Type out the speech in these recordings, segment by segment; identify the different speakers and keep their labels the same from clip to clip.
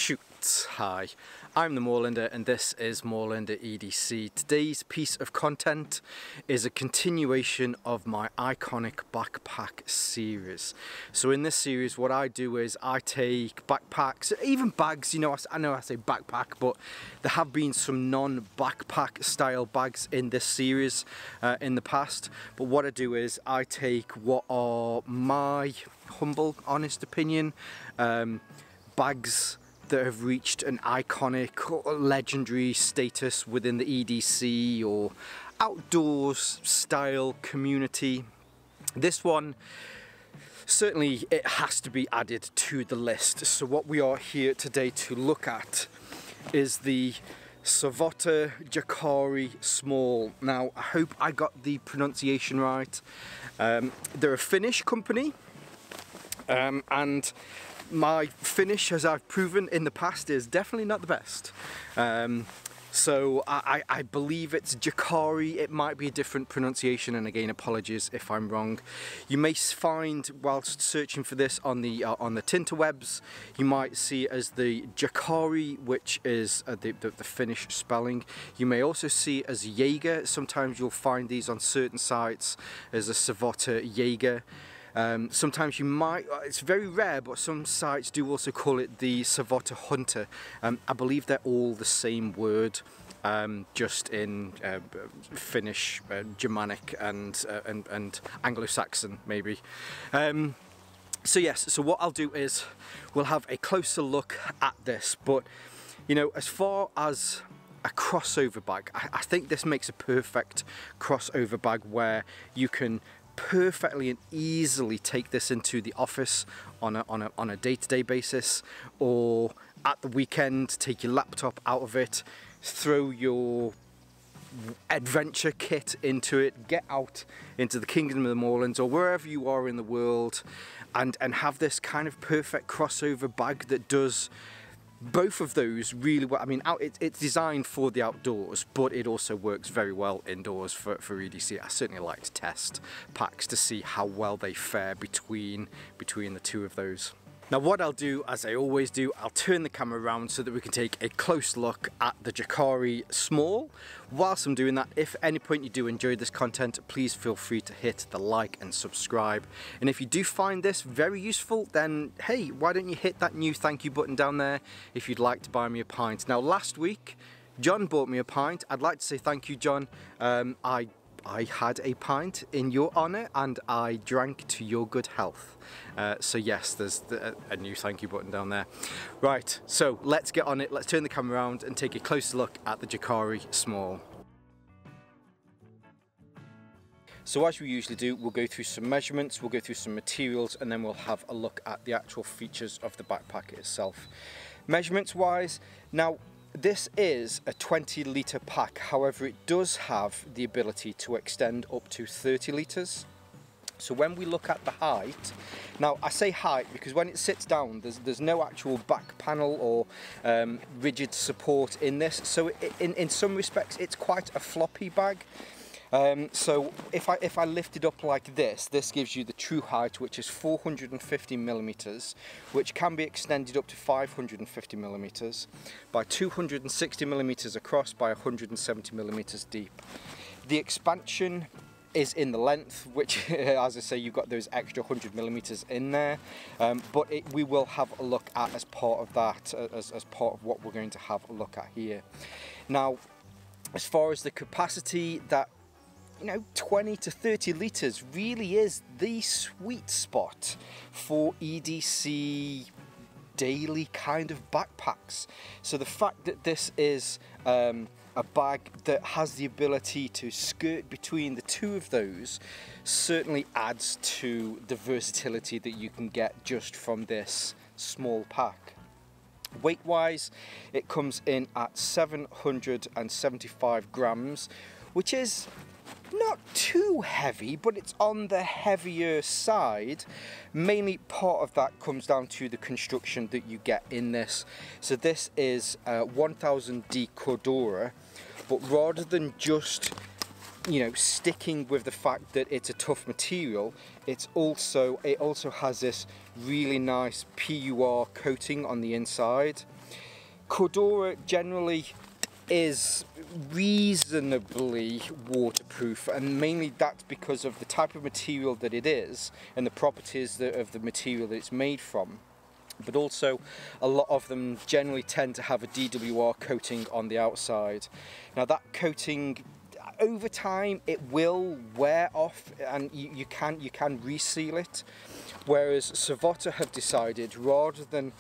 Speaker 1: Shoot! Hi, I'm the Moorlander and this is Moorlander EDC. Today's piece of content is a continuation of my ICONIC Backpack series. So in this series what I do is I take backpacks, even bags, you know, I know I say backpack, but there have been some non-backpack style bags in this series in the past. But what I do is I take what are my humble, honest opinion, bags that have reached an iconic or legendary status within the EDC or outdoors style community. This one, certainly it has to be added to the list. So what we are here today to look at is the Savotta Jääkäri Small. Now I hope I got the pronunciation right. They're a Finnish company, and my Finnish, as I've proven in the past, is definitely not the best. So I believe it's Jääkäri. It might be a different pronunciation, and again, apologies if I'm wrong. You may find, whilst searching for this on the tinterwebs, you might see it as the Jääkäri, which is the Finnish spelling. You may also see it as Jaeger. Sometimes you'll find these on certain sites as a Savotta Jaeger. Sometimes you might, it's very rare, but some sites do also call it the Savotta Hunter. I believe they're all the same word, just in Finnish, Germanic and Anglo-Saxon maybe. So yes, so what I'll do is we'll have a closer look at this, but you know, as far as a crossover bag, I think this makes a perfect crossover bag where you can perfectly and easily take this into the office on a day-to-day basis, or at the weekend take your laptop out of it, throw your adventure kit into it, get out into the Kingdom of the Moorlands or wherever you are in the world, and have this kind of perfect crossover bag that does both of those really well. I mean, it's designed for the outdoors, but it also works very well indoors for EDC. I certainly like to test packs to see how well they fare between the two of those. Now what I'll do, as I always do, I'll turn the camera around so that we can take a close look at the Jääkäri Small. Whilst I'm doing that, if at any point you do enjoy this content, please feel free to hit the like and subscribe. And if you do find this very useful, then hey, why don't you hit that new thank you button down there if you'd like to buy me a pint. Now last week, John bought me a pint. I'd like to say thank you, John. I had a pint in your honour and I drank to your good health. So yes, there's a new thank you button down there. Right, so let's get on it. Let's turn the camera around and take a closer look at the Jääkäri Small. So as we usually do, we'll go through some measurements, we'll go through some materials, and then we'll have a look at the actual features of the backpack itself. Measurements wise, now this is a 20 litre pack, however it does have the ability to extend up to 30 litres. So when we look at the height, now I say height because when it sits down there's no actual back panel or rigid support in this, so in some respects it's quite a floppy bag. So if I lift it up like this gives you the true height, which is 450 millimeters, which can be extended up to 550 millimeters by 260 millimeters across by 170 millimeters deep. The expansion is in the length, which as I say, you've got those extra 100 millimeters in there, but we will have a look at as part of that, as part of what we're going to have a look at here. Now as far as the capacity, that 20 to 30 litres really is the sweet spot for EDC daily kind of backpacks. So the fact that this is a bag that has the ability to skirt between the two of those certainly adds to the versatility that you can get just from this small pack. Weight wise, it comes in at 775 grams, which is not too heavy, but it's on the heavier side. Mainly part of that comes down to the construction that you get in this. So this is 1000D Cordura, but rather than just sticking with the fact that it's a tough material, it also has this really nice PUR coating on the inside. Cordura generally is reasonably waterproof, and mainly that's because of the type of material that it is and the properties of the material that it's made from. But also a lot of them generally tend to have a DWR coating on the outside. Now that coating, over time it will wear off, and you can reseal it, whereas Savotta have decided, rather than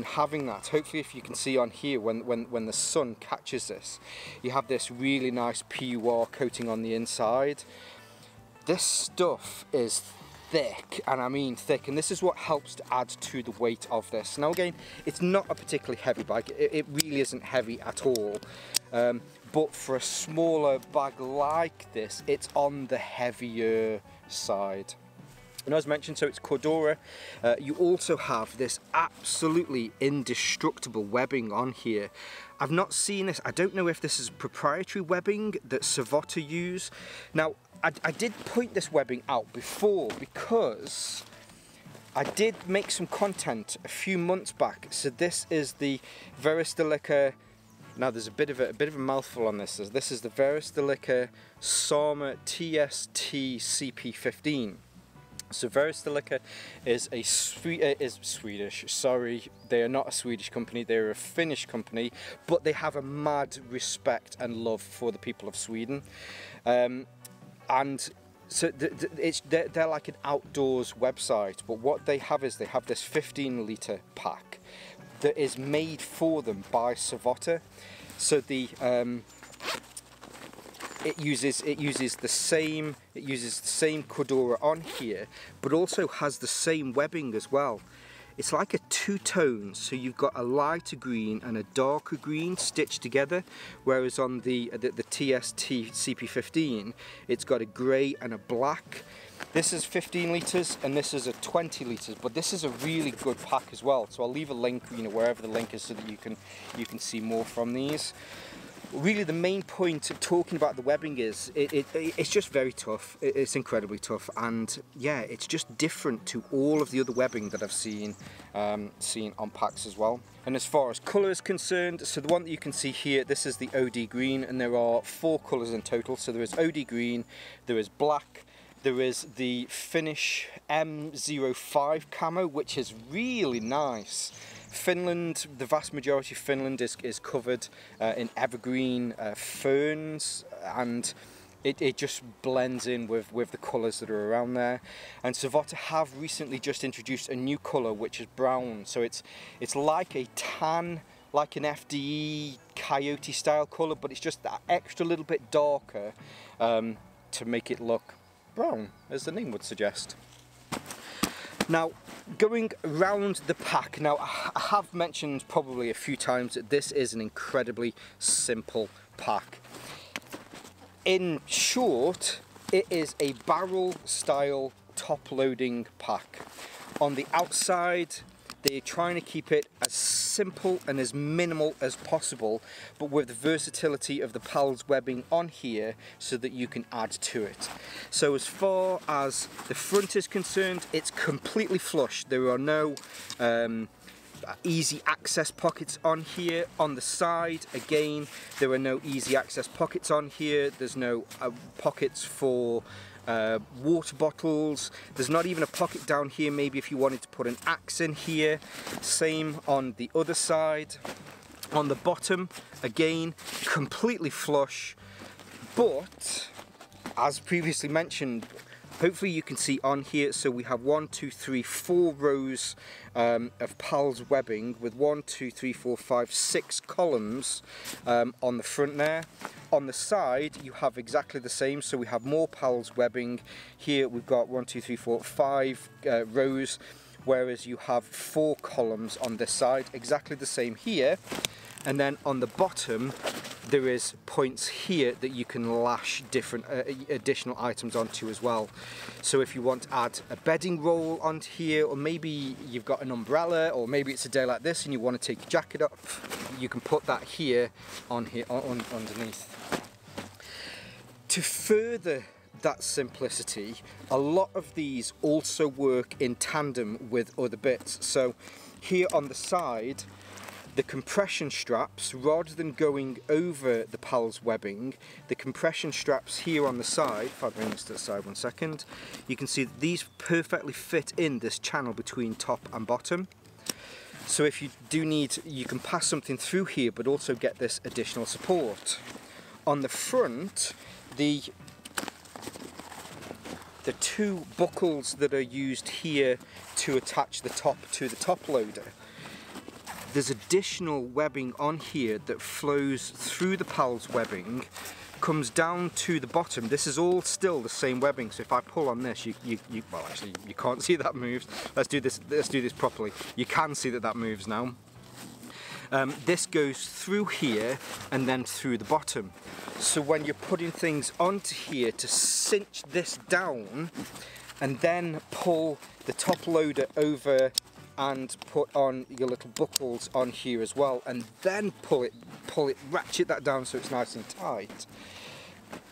Speaker 1: having that, hopefully if you can see on here when the sun catches this, you have this really nice PUR coating on the inside. This stuff is thick, and I mean thick, and this is what helps to add to the weight of this. Now again, it's not a particularly heavy bag, it really isn't heavy at all, but for a smaller bag like this, it's on the heavier side. And as mentioned, so it's Cordura. You also have this absolutely indestructible webbing on here. I've not seen this, I don't know if this is proprietary webbing that Savotta use. Now, I did point this webbing out before because I did make some content a few months back. So this is the Veristilica. Now there's a bit of a mouthful on this. This is the Veristilica Sama TST CP15. So Veristilica is Swedish, sorry, they are not a Swedish company, they're a Finnish company, but they have a mad respect and love for the people of Sweden. And so they're like an outdoors website, but what they have is they have this 15-litre pack that is made for them by Savotta. So the it uses the same Cordura on here, but also has the same webbing as well. It's like a two-tone, so you've got a lighter green and a darker green stitched together, whereas on the TST CP15 it's got a grey and a black. This is 15 litres and this is a 20 litres, but this is a really good pack as well. So I'll leave a link, wherever the link is, so that you can see more from these. Really the main point of talking about the webbing is it's just very tough. It's incredibly tough, and yeah, it's just different to all of the other webbing that I've seen on packs as well. And as far as colour is concerned, so the one that you can see here, this is the OD green, and there are 4 colours in total. So there is OD green, there is black, there is the Finnish M05 camo, which is really nice. Finland, the vast majority of Finland is covered in evergreen ferns, and it just blends in with the colours that are around there. And Savotta have recently just introduced a new colour, which is brown. So it's like a tan, like an FDE coyote style colour, but it's just that extra little bit darker to make it look brown, as the name would suggest. Now, going around the pack, now I have mentioned probably a few times that this is an incredibly simple pack. In short, it is a barrel style top loading pack. On the outside, they're trying to keep it as simple and as minimal as possible, but with the versatility of the PALS webbing on here so that you can add to it. So as far as the front is concerned, it's completely flush. There are no easy access pockets on here. On the side, again, there are no easy access pockets on here. There's no pockets for water bottles. There's not even a pocket down here, maybe if you wanted to put an axe in here. Same on the other side. On the bottom, again, completely flush, but as previously mentioned, hopefully you can see on here, so we have 1, 2, 3, 4 rows of PALS webbing with 1, 2, 3, 4, 5, 6 columns on the front there. On the side you have exactly the same, so we have more PALS webbing. Here we've got 1, 2, 3, 4, 5 rows, whereas you have 4 columns on this side, exactly the same here. And then on the bottom there is points here that you can lash different additional items onto as well. So if you want to add a bedding roll onto here, or maybe you've got an umbrella, or maybe it's a day like this and you want to take your jacket off, you can put that here on underneath. To further that simplicity, a lot of these also work in tandem with other bits. So here on the side, the compression straps, rather than going over the PAL's webbing, the compression straps here on the side, if I bring this to the side 1 second, you can see that these perfectly fit in this channel between top and bottom. So if you do need, you can pass something through here but also get this additional support. On the front, the two buckles that are used here to attach the top to the top loader, there's additional webbing on here that flows through the PAL's webbing, comes down to the bottom. This is all still the same webbing, so if I pull on this, well, actually you can't see that moves. Let's do this properly. You can see that moves now. This goes through here and then through the bottom. So when you're putting things onto here to cinch this down and then pull the top loader over and put on your little buckles on here as well, and then pull it, ratchet that down so it's nice and tight.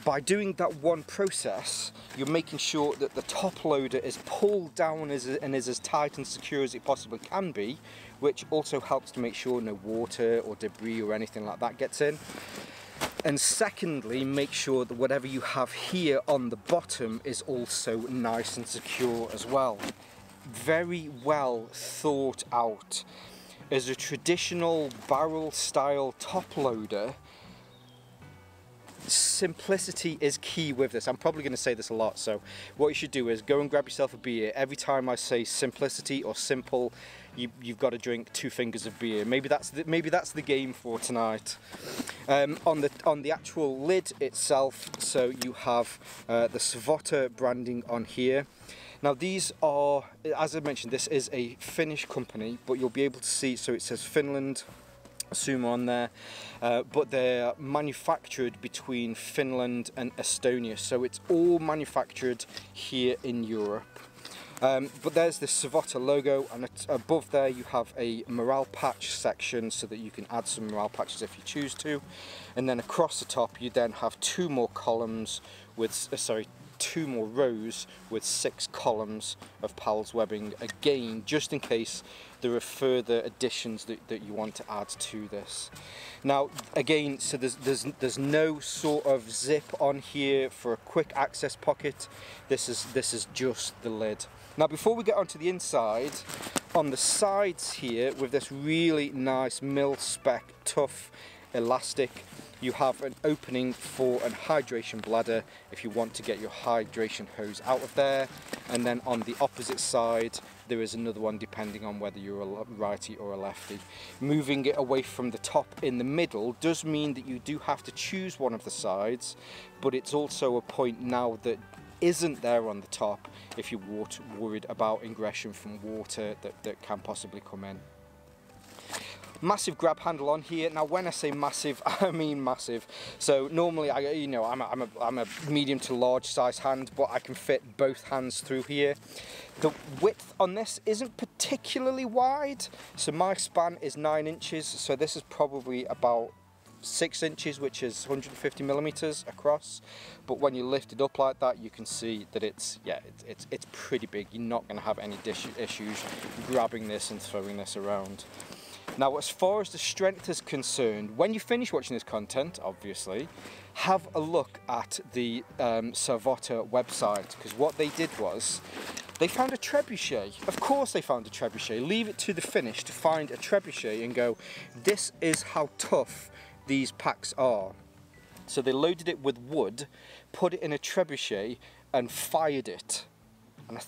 Speaker 1: By doing that one process, you're making sure that the top loader is pulled down and is as tight and secure as it possibly can be, which also helps to make sure no water or debris or anything like that gets in. And secondly, make sure that whatever you have here on the bottom is also nice and secure as well. Very well thought out. As a traditional barrel style top loader, simplicity is key with this. I'm probably going to say this a lot, so what you should do is go and grab yourself a beer. Every time I say simplicity or simple, you've got to drink 2 fingers of beer. Maybe that's the game for tonight. On the actual lid itself, so you have the Savotta branding on here. Now these are, as I mentioned, this is a Finnish company, but you'll be able to see, so it says Finland, Sumo on there, but they're manufactured between Finland and Estonia, so it's all manufactured here in Europe. But there's the Savotta logo, and above there you have a morale patch section so that you can add some morale patches if you choose to, and then across the top you then have 2 more columns with, 2 more rows with 6 columns of PAL's webbing, again just in case there are further additions that you want to add to this. Now again, so there's no sort of zip on here for a quick access pocket. This is just the lid. Now before we get onto the inside, on the sides here with this really nice Mil-Spec tough elastic, you have an opening for a hydration bladder if you want to get your hydration hose out of there, and then on the opposite side there is another one depending on whether you're a righty or a lefty. Moving it away from the top in the middle does mean that you do have to choose one of the sides, but it's also a point now that isn't there on the top if you're worried about ingression from water that can possibly come in. Massive grab handle on here. Now when I say massive, I mean massive. So normally I'm a medium to large size hand, but I can fit both hands through here. The width on this isn't particularly wide, so my span is 9 inches, so this is probably about 6 inches, which is 150 millimeters across. But when you lift it up like that, you can see that it's pretty big. You're not going to have any issues grabbing this and throwing this around. Now, as far as the strength is concerned, when you finish watching this content, obviously, have a look at the Savotta website, because what they did was they found a trebuchet. Of course they found a trebuchet. Leave it to the finish to find a trebuchet and go, this is how tough these packs are. So they loaded it with wood, put it in a trebuchet and fired it. And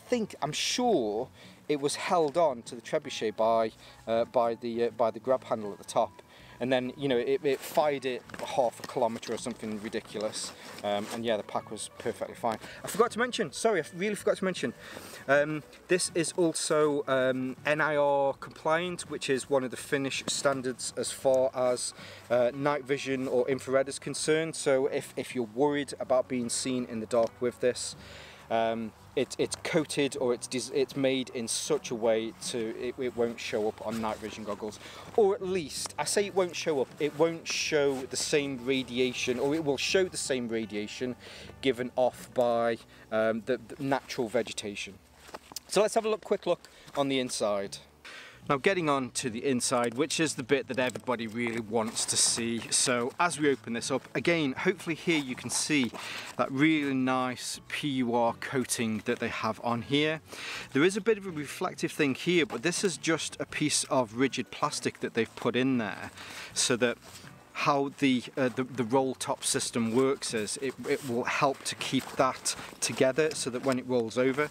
Speaker 1: I'm sure it was held on to the trebuchet by the grab handle at the top, and then it fired it half a kilometre or something ridiculous, and yeah, the pack was perfectly fine. I forgot to mention, sorry, I really forgot to mention, this is also NIR compliant, which is one of the Finnish standards as far as night vision or infrared is concerned. So if you're worried about being seen in the dark with this, it's coated, or it's made in such a way it won't show up on night vision goggles, or at least, I say it won't show up, it won't show the same radiation, or it will show the same radiation given off by the natural vegetation. So let's have a quick look on the inside. Now getting on to the inside, which is the bit that everybody really wants to see. So as we open this up, again, hopefully here you can see that really nice PUR coating that they have on here. There is a bit of a reflective thing here, but this is just a piece of rigid plastic that they've put in there so that how the roll top system works is it will help to keep that together so that when it rolls over,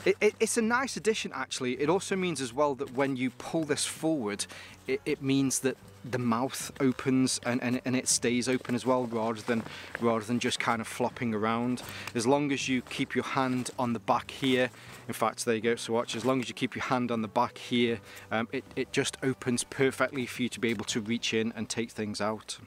Speaker 1: it's a nice addition actually. It also means as well that when you pull this forward, it means that the mouth opens and it stays open as well, rather than just kind of flopping around. As long as you keep your hand on the back here, in fact there you go, so watch, as long as you keep your hand on the back here, it just opens perfectly for you to be able to reach in and take things out.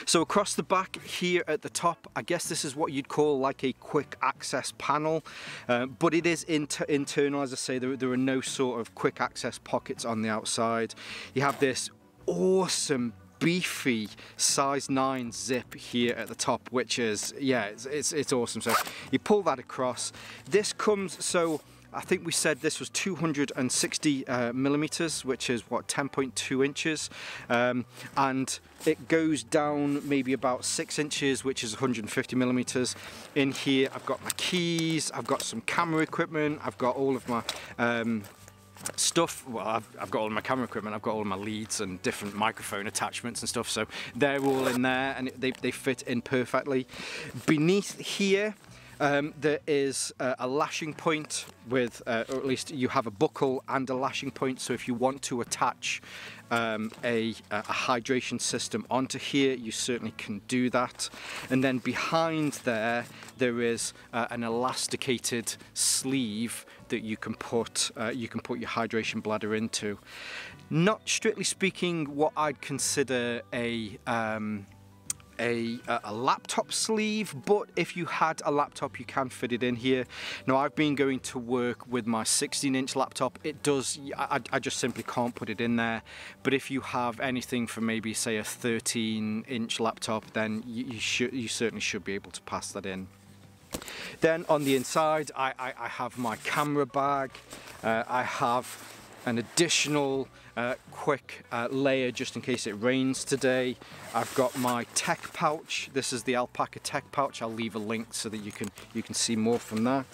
Speaker 1: So across the back here at the top, I guess this is what you'd call like a quick access panel, but it is internal. As I say, there are no sort of quick access pockets on the outside. You have this awesome Beefy size 9 zip here at the top, which is, yeah, it's awesome. So you pull that across. This comes, so I think we said this was 260 millimeters, which is what, 10.2 inches, and it goes down maybe about 6 inches, which is 150 millimeters. In here I've got my keys, I've got some camera equipment, I've got all of my stuff. Well, I've got all of my camera equipment, I've got all of my leads and different microphone attachments and stuff, so they're all in there and they fit in perfectly. Beneath here there is a lashing point with, or at least you have a buckle and a lashing point, so if you want to attach a hydration system onto here, you certainly can do that. And then behind there is an elasticated sleeve that you can put your hydration bladder into. Not strictly speaking what I'd consider a laptop sleeve, but if you had a laptop you can fit it in here. Now I've been going to work with my 16-inch laptop. It does, I just simply can't put it in there, but if you have anything from maybe say a 13-inch laptop, then you certainly should be able to pass that in. Then on the inside I have my camera bag. I have an additional quick layer just in case it rains today. I've got my tech pouch. This is the alpaca tech pouch. I'll leave a link so that you can see more from that.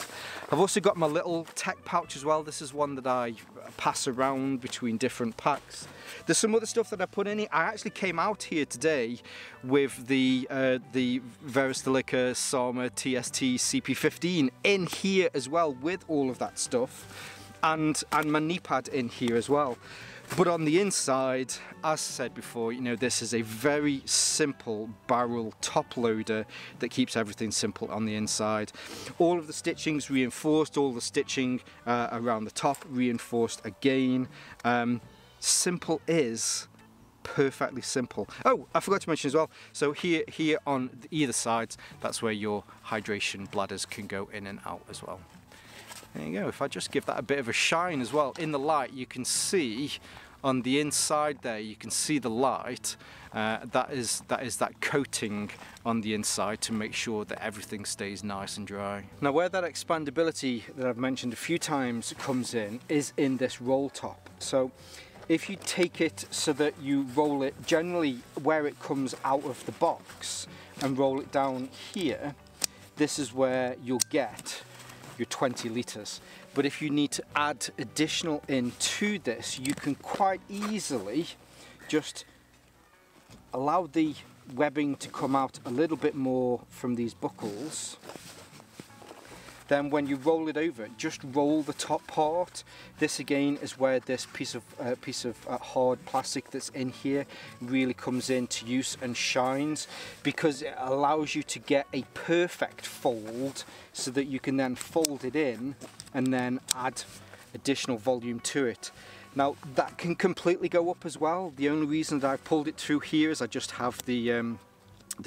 Speaker 1: I've also got my little tech pouch as well. This is one that I pass around between different packs. There's some other stuff that I put in here. I actually came out here today with the Veristilica Sama TST CP15 in here as well, with all of that stuff. And my knee pad in here as well. But on the inside, as I said before, you know, this is a very simple barrel top loader that keeps everything simple on the inside. All of the stitching's reinforced, all the stitching around the top reinforced again. Simple is perfectly simple. Oh, I forgot to mention as well, so here on either side, that's where your hydration bladders can go in and out as well. There you go. If I just give that a bit of a shine as well in the light, you can see on the inside there, you can see the light. That is that coating on the inside to make sure that everything stays nice and dry. Now where that expandability that I've mentioned a few times comes in is in this roll top. So if you take it so that you roll it generally where it comes out of the box and roll it down here, this is where you'll get your 20 litres. But if you need to add additional into this, you can quite easily just allow the webbing to come out a little bit more from these buckles. Then when you roll it over, just roll the top part. This again is where this piece of hard plastic that's in here really comes into use and shines, because it allows you to get a perfect fold so that you can then fold it in and then add additional volume to it. Now that can completely go up as well. The only reason that I pulled it through here is I just have the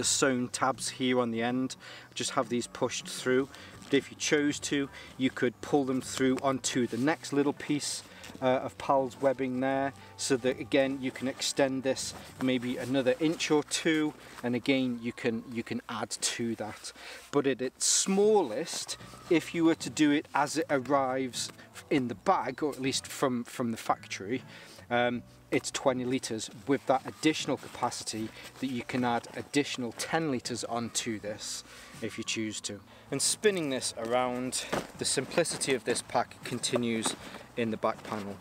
Speaker 1: sewn tabs here on the end. I just have these pushed through. But if you chose to, you could pull them through onto the next little piece of PAL's webbing there, so that again you can extend this maybe another inch or two, and again you can add to that. But at its smallest, if you were to do it as it arrives in the bag, or at least from the factory, it's 20 litres with that additional capacity that you can add additional 10 litres onto this if you choose to. And spinning this around, the simplicity of this pack continues in the back panel.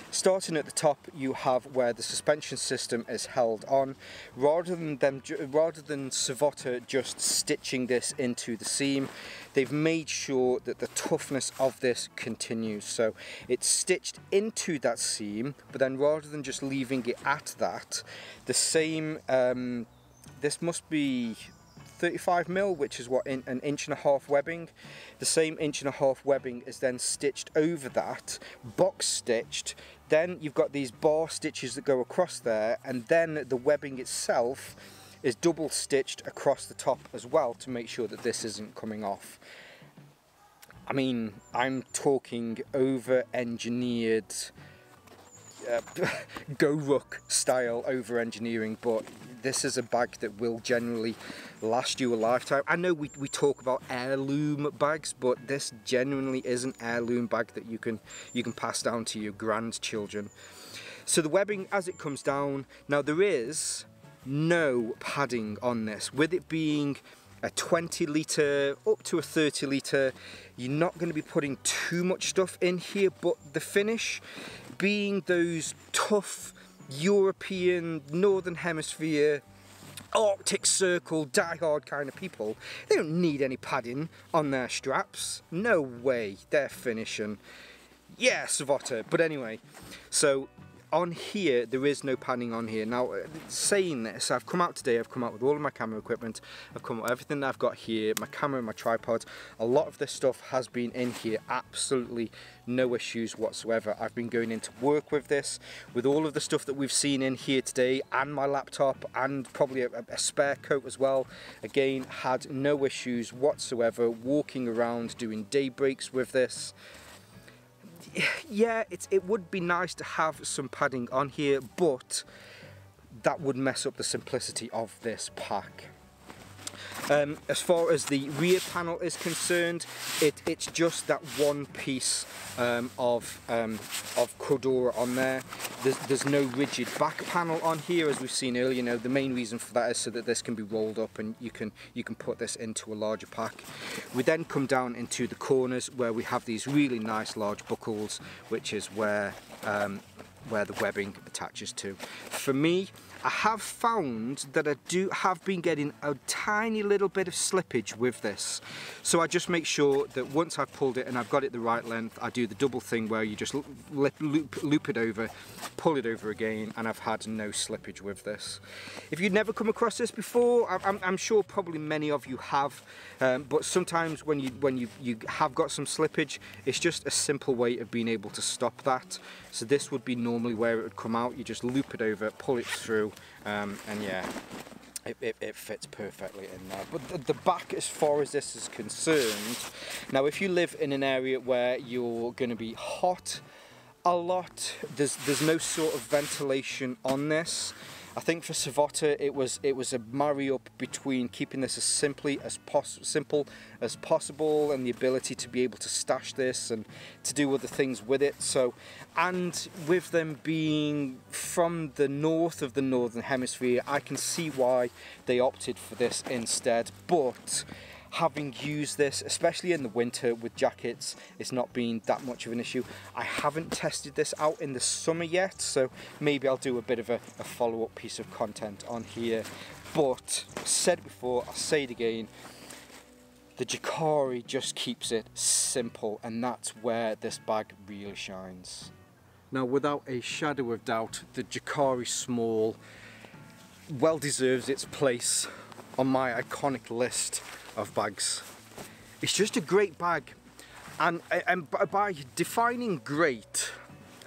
Speaker 1: Starting at the top, you have where the suspension system is held on. Rather than Savotta just stitching this into the seam, they've made sure that the toughness of this continues. So it's stitched into that seam, but then rather than just leaving it at that, the same, this must be 35 mil, which is what, an 1.5 inch webbing. The same 1.5 inch webbing is then stitched over that, box stitched. Then you've got these bar stitches that go across there, and then the webbing itself is double stitched across the top as well to make sure that this isn't coming off. I mean, I'm talking over engineered go-ruck style over engineering, but this is a bag that will generally last you a lifetime. I know we talk about heirloom bags, but this genuinely is an heirloom bag that you can pass down to your grandchildren. So the webbing as it comes down, now there is no padding on this. With it being a 20 litre up to a 30 litre, you're not going to be putting too much stuff in here, but the finish being those tough European, Northern Hemisphere, Arctic Circle, die-hard kind of people, they don't need any padding on their straps. No way, they're finishing. Yeah, Savotta. But anyway, so on here, there is no padding on here. Now, saying this, I've come out today, I've come out with all of my camera equipment, I've come out with everything that I've got here, my camera and my tripod. A lot of this stuff has been in here, absolutely no issues whatsoever. I've been going into work with this, with all of the stuff that we've seen in here today, and my laptop, and probably a spare coat as well. Again, had no issues whatsoever, walking around, doing day breaks with this. Yeah, it would be nice to have some padding on here, but that would mess up the simplicity of this pack. As far as the rear panel is concerned, it's just that one piece of Cordura on there. There's no rigid back panel on here, as we've seen earlier. You know, the main reason for that is so that this can be rolled up and you can put this into a larger pack. We then come down into the corners where we have these really nice large buckles, which is where the webbing attaches to. For me, I have found that I have been getting a tiny little bit of slippage with this. So I just make sure that once I've pulled it and I've got it the right length, I do the double thing where you just loop it over, pull it over again, and I've had no slippage with this. If you've never come across this before, I'm sure probably many of you have, but sometimes when you have got some slippage, it's just a simple way of being able to stop that. So this would be normally where it would come out. You just loop it over, pull it through, and yeah, it fits perfectly in there. But the back, as far as this is concerned, now if you live in an area where you're going to be hot a lot, there's no sort of ventilation on this. I think for Savotta it was a marry up between keeping this as simple as possible and the ability to be able to stash this and to do other things with it. So, and with them being from the north of the Northern Hemisphere, I can see why they opted for this instead. But having used this, especially in the winter with jackets, it's not been that much of an issue. I haven't tested this out in the summer yet, so maybe I'll do a bit of a follow-up piece of content on here. But, said before, I'll say it again, the Jääkäri just keeps it simple, and that's where this bag really shines. Now, without a shadow of doubt, the Jääkäri Small well deserves its place on my iconic list of bags. It's just a great bag, and by defining great,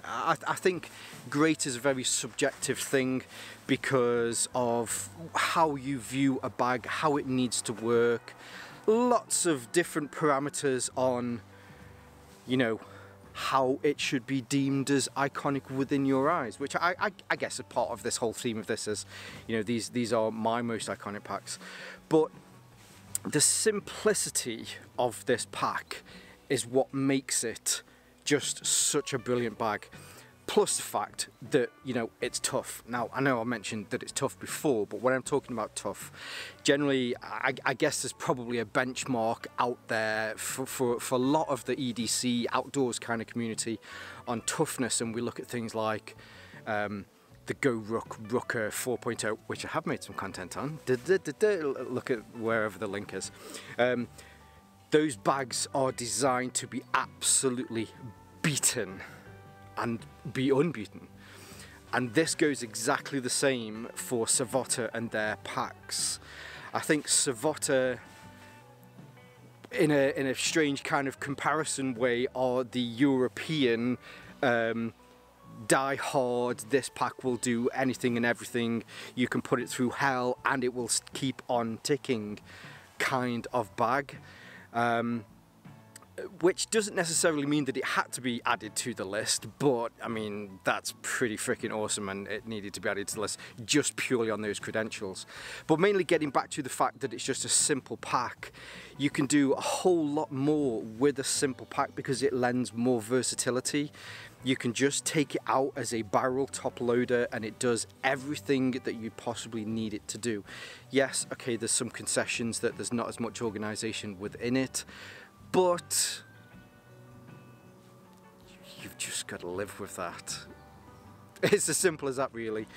Speaker 1: I think great is a very subjective thing because of how you view a bag, how it needs to work, lots of different parameters on, you know, how it should be deemed as iconic within your eyes, which I guess a part of this whole theme of this is, you know, these are my most iconic packs. But the simplicity of this pack is what makes it just such a brilliant bag. Plus the fact that, you know, it's tough. Now, I know I mentioned that it's tough before, but when I'm talking about tough, generally, I guess there's probably a benchmark out there for a lot of the EDC outdoors kind of community on toughness, and we look at things like the Go Rucker 4.0, which I have made some content on. Look at wherever the link is. Those bags are designed to be absolutely beaten and be unbeaten, and this goes exactly the same for Savotta and their packs. I think Savotta, in a strange kind of comparison way, are the European die hard, this pack will do anything and everything, you can put it through hell and it will keep on ticking kind of bag. Which doesn't necessarily mean that it had to be added to the list, but I mean, that's pretty freaking awesome and it needed to be added to the list just purely on those credentials. But mainly getting back to the fact that it's just a simple pack, you can do a whole lot more with a simple pack because it lends more versatility. You can just take it out as a barrel top loader and it does everything that you possibly need it to do. Yes, okay, there's some concessions that there's not as much organization within it, but you've just got to live with that. It's as simple as that, really.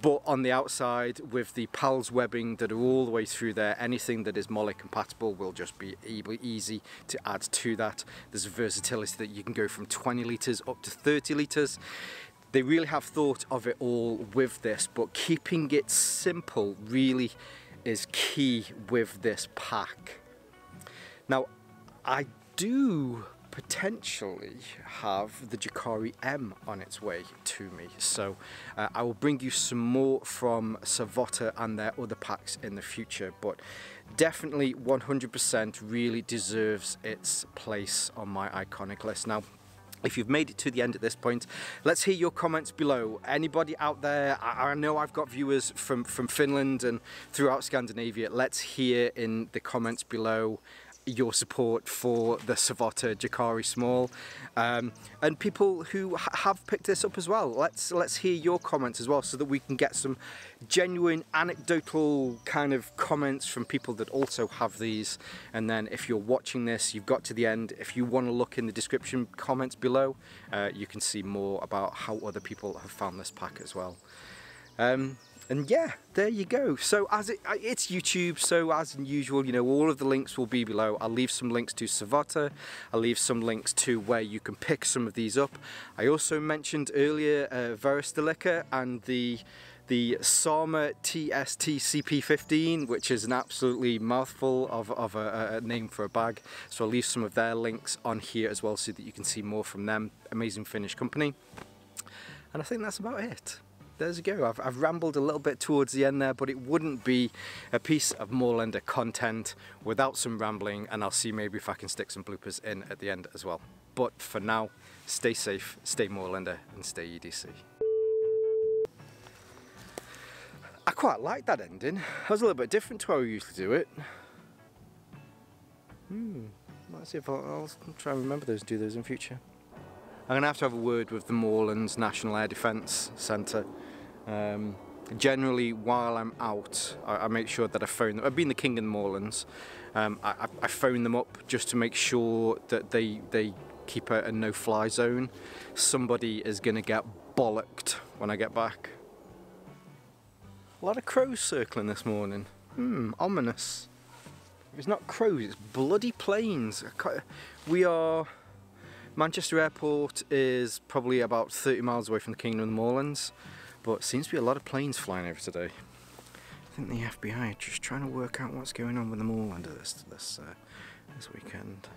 Speaker 1: But on the outside, with the PALS webbing that are all the way through there, anything that is MOLLE compatible will just be easy to add to that. There's a versatility that you can go from 20 litres up to 30 litres. They really have thought of it all with this, but keeping it simple really is key with this pack. Now, I do potentially have the Jääkäri M on its way to me, so I will bring you some more from Savotta and their other packs in the future, but definitely 100% really deserves its place on my iconic list. Now, if you've made it to the end at this point, let's hear your comments below. Anybody out there, I know I've got viewers from Finland and throughout Scandinavia, let's hear in the comments below your support for the Savotta Jääkäri Small, and people who have picked this up as well. Let's hear your comments as well, so that we can get some genuine anecdotal kind of comments from people that also have these. And then if you're watching this, you've got to the end, if you want to look in the description comments below, you can see more about how other people have found this pack as well. And yeah, there you go. So it's YouTube, so as usual, you know, all of the links will be below. I'll leave some links to Savotta, I'll leave some links to where you can pick some of these up. I also mentioned earlier Veristelica and the Sama TST CP15, which is an absolutely mouthful of a name for a bag. So I'll leave some of their links on here as well, so that you can see more from them. Amazing Finnish company. And I think that's about it. There you go. I've rambled a little bit towards the end there, but it wouldn't be a piece of Moorlander content without some rambling, and I'll see maybe if I can stick some bloopers in at the end as well. But for now, stay safe, stay Moorlander, and stay EDC. I quite like that ending. That was a little bit different to how we usually do it. Let's see if I'll try and remember those and do those in future. I'm going to have a word with the Moorlands National Air Defence Centre. Generally, while I'm out, I make sure that I phone them. I've been the king of the Moorlands. I phone them up just to make sure that they keep a no-fly zone. Somebody is going to get bollocked when I get back. A lot of crows circling this morning. Ominous. It's not crows, it's bloody planes. We are... Manchester Airport is probably about 30 miles away from the Kingdom of the Moorlands, but seems to be a lot of planes flying over today. I think the FBI are just trying to work out what's going on with the Moorlander this weekend.